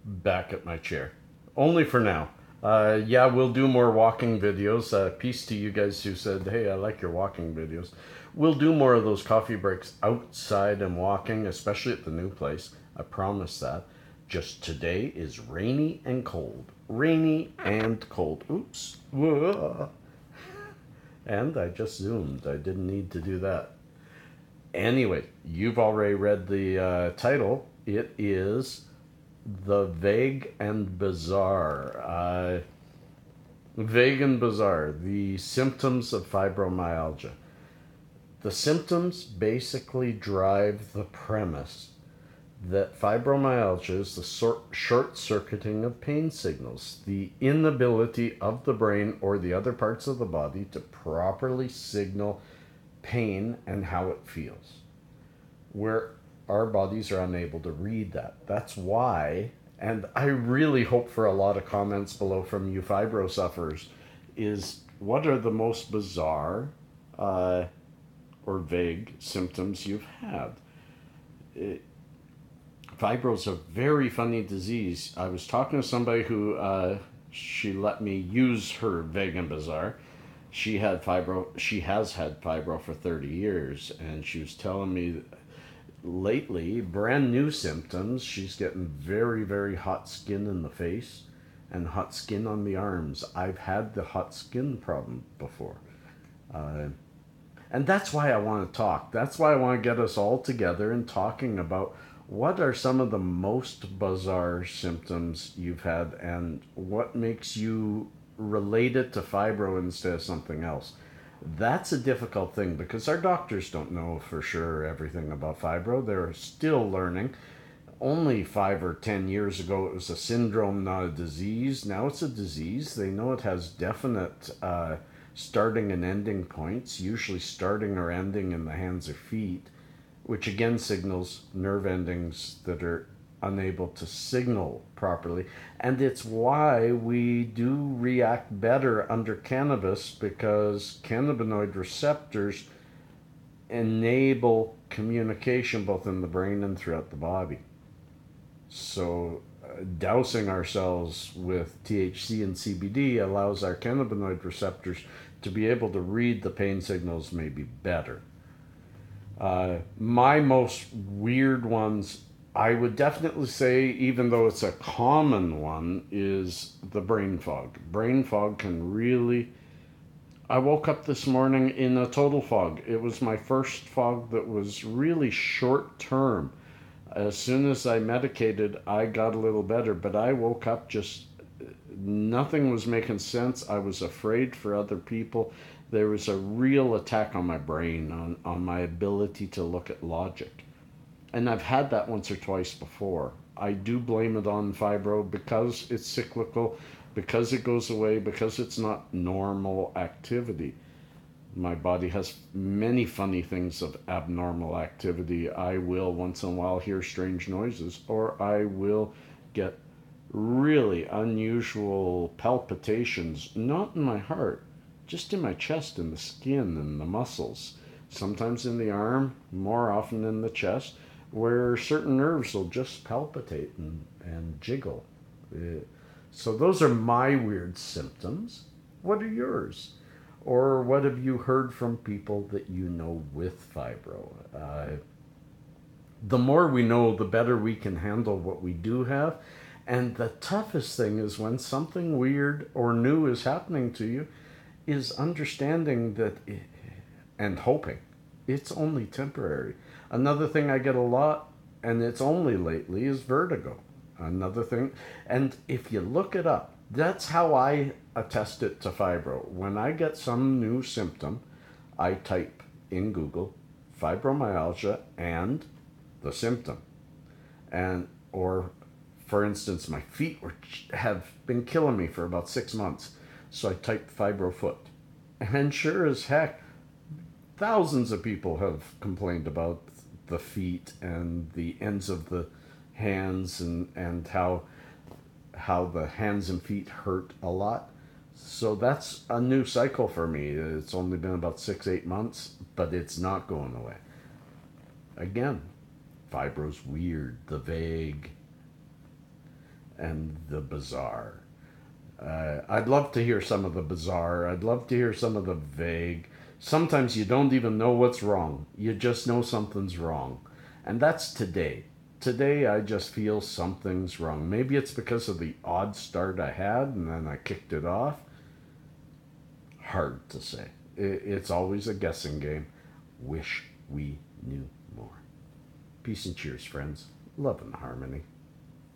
back at my chair. Only for now. Yeah, we'll do more walking videos. Peace to you guys who said, hey, I like your walking videos. We'll do more of those coffee breaks outside and walking, especially at the new place. I promise that. Just today is rainy and cold. Rainy and cold. Oops. Whoa. And I just zoomed. I didn't need to do that. Anyway, you've already read the title. It is The Vague and Bizarre. Vague and Bizarre, the symptoms of fibromyalgia. The symptoms basically drive the premise that fibromyalgia is the short-circuiting of pain signals, the inability of the brain or the other parts of the body to properly signal pain and how it feels, where our bodies are unable to read that. That's why, and I really hope for a lot of comments below from you fibro sufferers, is what are the most bizarre or vague symptoms you've had? Fibro is a very funny disease. I was talking to somebody who she let me use her vague and bizarre. She had fibro. She has had fibro for 30 years, and she was telling me lately, brand new symptoms. She's getting very, very hot skin in the face and hot skin on the arms. I've had the hot skin problem before. And that's why I want to talk. That's why I want to get us all together and talking about what are some of the most bizarre symptoms you've had and what makes you relate it to fibro instead of something else. That's a difficult thing because our doctors don't know for sure everything about fibro. They're still learning. Only 5 or 10 years ago, it was a syndrome, not a disease. Now it's a disease. They know it has definite starting and ending points, usually starting or ending in the hands or feet, which again signals nerve endings that are unable to signal properly. And it's why we do react better under cannabis, because cannabinoid receptors enable communication both in the brain and throughout the body. So dousing ourselves with THC and CBD allows our cannabinoid receptors to be able to read the pain signals maybe better. My most weird ones, I would definitely say, even though it's a common one, is the brain fog. Brain fog can really... I woke up this morning in a total fog. It was my first fog that was really short term. As soon as I medicated, I got a little better, but I woke up just... nothing was making sense. I was afraid for other people. There was a real attack on my brain, on my ability to look at logic. And I've had that once or twice before. I do blame it on fibro because it's cyclical, because it goes away, because it's not normal activity. My body has many funny things of abnormal activity. I will once in a while hear strange noises, or I will get really unusual palpitations, not in my heart, just in my chest and the skin and the muscles. Sometimes in the arm, more often in the chest, where certain nerves will just palpitate and jiggle. So those are my weird symptoms. What are yours? Or what have you heard from people that you know with fibro? The more we know, the better we can handle what we do have. And the toughest thing is when something weird or new is happening to you, is understanding that and hoping it's only temporary. Another thing I get a lot, and it's only lately, is vertigo. Another thing, and if you look it up, that's how I attest it to fibro. When I get some new symptom, I type in Google fibromyalgia and the symptom. And, or for instance, my feet have been killing me for about 6 months. So I typed fibro foot. And sure as heck, thousands of people have complained about the feet and the ends of the hands and how the hands and feet hurt a lot. So that's a new cycle for me. It's only been about 6-8 months, but it's not going away. Again, fibro's weird, the vague. and the bizarre. I'd love to hear some of the bizarre. I'd love to hear some of the vague. Sometimes you don't even know what's wrong. You just know something's wrong. And that's today. Today, I just feel something's wrong. Maybe it's because of the odd start I had and then I kicked it off. Hard to say. It's always a guessing game. Wish we knew more. Peace and cheers, friends. Love and harmony.